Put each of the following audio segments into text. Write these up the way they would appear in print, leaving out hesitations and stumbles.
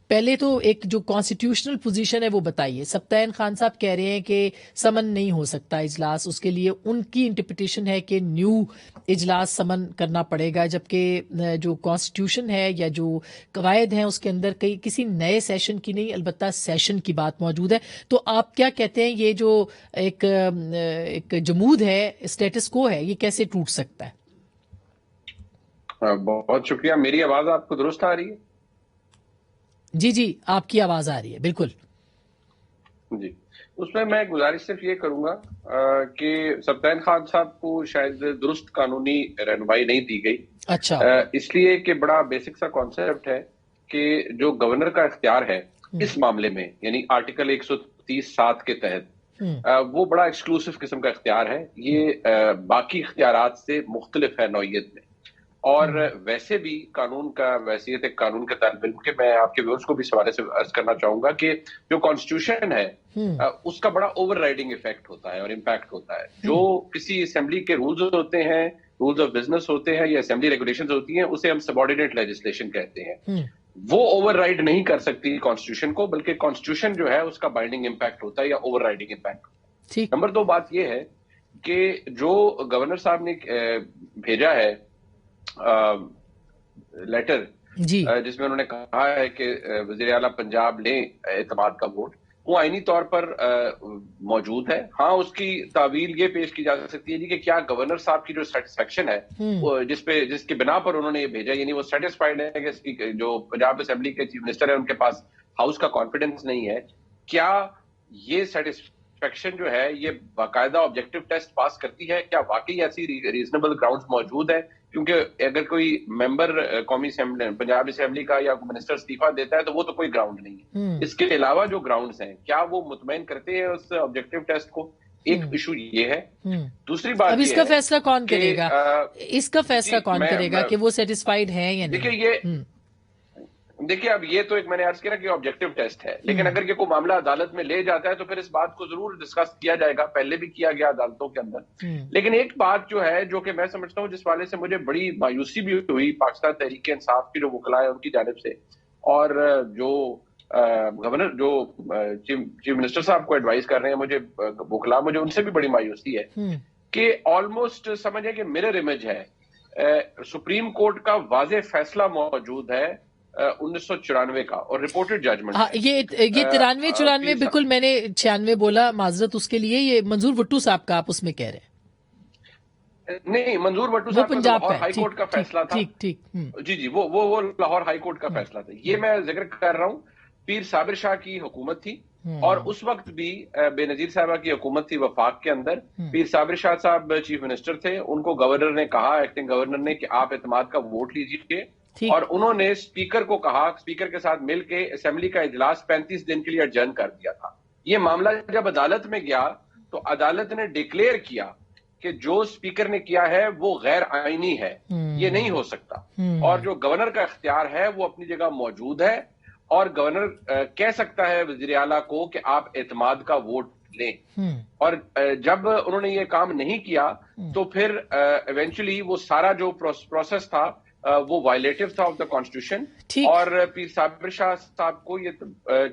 پہلے تو ایک جو کانسٹیٹیوشنل پوزیشن ہے وہ بتائیے. سبطین خان صاحب کہہ رہے ہیں کہ سمن نہیں ہو سکتا اجلاس, اس کے لیے ان کی انٹرپریٹیشن ہے کہ نیو اجلاس سمن کرنا پڑے گا, جبکہ جو کانسٹیٹیوشن ہے یا جو قواعد ہیں اس کے اندر کسی نئے سیشن کی نہیں, البتہ سیشن کی بات موجود ہے. تو آپ کیا کہتے ہیں یہ جو ایک جمود ہے, اسٹیٹس کو ہے, یہ کیسے ٹوٹ سکتا ہے؟ بہت شکریہ. میری آواز آپ کو درست آ رہی ہے؟ جی آپ کی آواز آ رہی ہے بالکل. جی, اس میں گزارش صرف یہ کروں گا کہ سبطین خان صاحب کو شاید درست قانونی رہنمائی نہیں دی گئی. اچھا. اس لیے کہ بڑا بیسک سا کانسیپٹ ہے کہ جو گورنر کا اختیار ہے اس معاملے میں, یعنی آرٹیکل 130(7) کے تحت, وہ بڑا ایکسکلوسیو قسم کا اختیار ہے. یہ باقی اختیارات سے مختلف ہے نوعیت میں. اور ویسے بھی قانون کا ویسیت ایک قانون کے طالب علم کے میں آپ کے ویورز کو بھی اس حوالے سے عرض کرنا چاہوں گا کہ جو کانسٹیٹیوشن ہے اس کا بڑا اوور رائڈنگ ایفیکٹ ہوتا ہے اور امپیکٹ ہوتا ہے. جو کسی اسمبلی کے رولز ہوتے ہیں, رولز آف بزنس ہوتے ہیں یا اسمبلی ریگولیشنز ہوتی ہیں, اسے ہم سبارڈینیٹ لیجسلیشن کہتے ہیں. وہ اوور رائڈ نہیں کر سکتی کانسٹیٹیوشن کو, بلکہ کانسٹیٹیوشن جو ہے اس کا بائنڈنگ امپیکٹ ہوتا ہے یا اوور رائڈنگ امپیکٹ. نمبر 2 بات یہ ہے کہ جو گورنر صاحب نے بھیجا ہے لیٹر, جس میں انہوں نے کہا ہے کہ وزیر اعلیٰ پنجاب لیں اعتماد کا ووٹ, وہ آئینی طور پر موجود ہے. ہاں, اس کی تعویل یہ پیش کی جا سکتی ہے جی کہ کیا گورنر صاحب کی جو سیٹسفیکشن ہے جس کی بنا پر انہوں نے یہ بھیجا, یعنی وہ سیٹسفائیڈ ہے کہ جو پنجاب اسمبلی کے چیف منسٹر ہے ان کے پاس ہاؤس کا کانفیڈنس نہیں ہے. کیا یہ سیٹسفیکشن جو ہے یہ باقاعدہ آبجیکٹو ٹیسٹ پاس کرتی ہے؟ کیا واقعی ایسی ریزنیبل گراؤنڈز موجود ہے؟ کیونکہ اگر کوئی ممبر قومی اسمبلی پنجاب اسمبلی کا یا منسٹر استعفیٰ دیتا ہے تو وہ تو کوئی گراؤنڈ نہیں ہے. اس کے علاوہ جو گراؤنڈز ہیں کیا وہ مطمئن کرتے ہیں اس آبجیکٹو ٹیسٹ کو؟ ایک ایشو یہ ہے. دوسری بات اب اس کا فیصلہ کون کرے گا, اس کا فیصلہ کون کرے گا کہ وہ سیٹسفائیڈ ہے یا نہیں؟ دیکھیے اب یہ تو ایک میں نے عرض کیا کہ آبجیکٹو ٹیسٹ ہے, لیکن اگر یہ کوئی معاملہ عدالت میں لے جاتا ہے تو پھر اس بات کو ضرور ڈسکس کیا جائے گا, پہلے بھی کیا گیا عدالتوں کے اندر. لیکن ایک بات جو ہے جو کہ میں سمجھتا ہوں جس والے سے مجھے بڑی مایوسی بھی ہوئی پاکستان تحریک انصاف کی جو وکلاء ہیں ان کی جانب سے, اور جو گورنر جو چیف منسٹر صاحب کو ایڈوائز کر رہے ہیں مجھے وکلاء, مجھے ان سے بھی بڑی مایوسی ہے کہ آلموسٹ سمجھیں کہ مرر امیج ہے. سپریم کورٹ کا واضح فیصلہ موجود ہے 1994 کا اور رپورٹڈ ججمنٹ. یہ 93-94 بالکل, میں نے 96 بولا, معذرت اس کے لیے. یہ منظور وٹو صاحب کا آپ اس میں کہہ رہے ہیں؟ نہیں, منظور وٹو صاحب کا لاہور ہائی کورٹ کا فیصلہ تھا. ٹھیک. جی وہ لاہور ہائی کورٹ کا فیصلہ تھا. یہ میں ذکر کر رہا ہوں, پیر صابر شاہ کی حکومت تھی اور اس وقت بھی بے نظیر صاحبہ کی حکومت تھی وفاق کے اندر. پیر صابر شاہ صاحب چیف منسٹر تھے, ان کو گورنر نے کہا, ایکٹنگ گورنر نے, کہ آپ اعتماد کا ووٹ لیجیے, اور انہوں نے اسپیکر کو کہا, اسپیکر کے ساتھ مل کے اسمبلی کا اجلاس 35 دن کے لیے ایڈجرن کر دیا تھا. یہ معاملہ جب عدالت میں گیا تو عدالت نے ڈکلیئر کیا کہ جو اسپیکر نے کیا ہے وہ غیر آئینی ہے, یہ نہیں ہو سکتا. اور جو گورنر کا اختیار ہے وہ اپنی جگہ موجود ہے, اور گورنر کہہ سکتا ہے وزیر اعلیٰ کو کہ آپ اعتماد کا ووٹ لیں. اور جب انہوں نے یہ کام نہیں کیا تو پھر ایونچولی وہ سارا جو پروسیس تھا وہ وائلیٹو تھا آف دا کانسٹیٹیوشن. اور پیر صابر شاہ صاحب کو یہ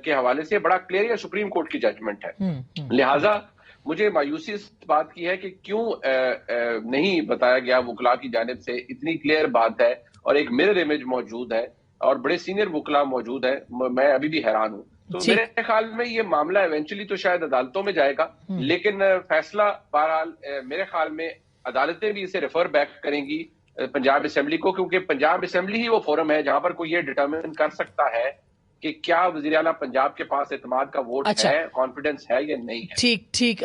کے حوالے سے بڑا کلیئر ہے, سپریم کورٹ کی ججمنٹ ہے. لہٰذا مجھے مایوسی اس بات کی ہے کہ کیوں نہیں بتایا گیا وکلاء کی جانب سے. اتنی کلیئر بات ہے اور ایک مرر امیج موجود ہے اور بڑے سینئر وکلاء موجود ہیں, میں ابھی بھی حیران ہوں. تو میرے خیال میں یہ معاملہ ایونچولی تو شاید عدالتوں میں جائے گا, لیکن فیصلہ بہرحال میرے خیال میں عدالتیں بھی اسے ریفر بیک کریں گی پنجاب اسمبلی کو, کیونکہ پنجاب اسمبلی ہی وہ فورم ہے جہاں پر کوئی یہ ڈٹرمن کر سکتا ہے کہ کیا وزیر اعلیٰ پنجاب کے پاس اعتماد کا ووٹ ہے, کانفیڈنس ہے یا نہیں ہے. ٹھیک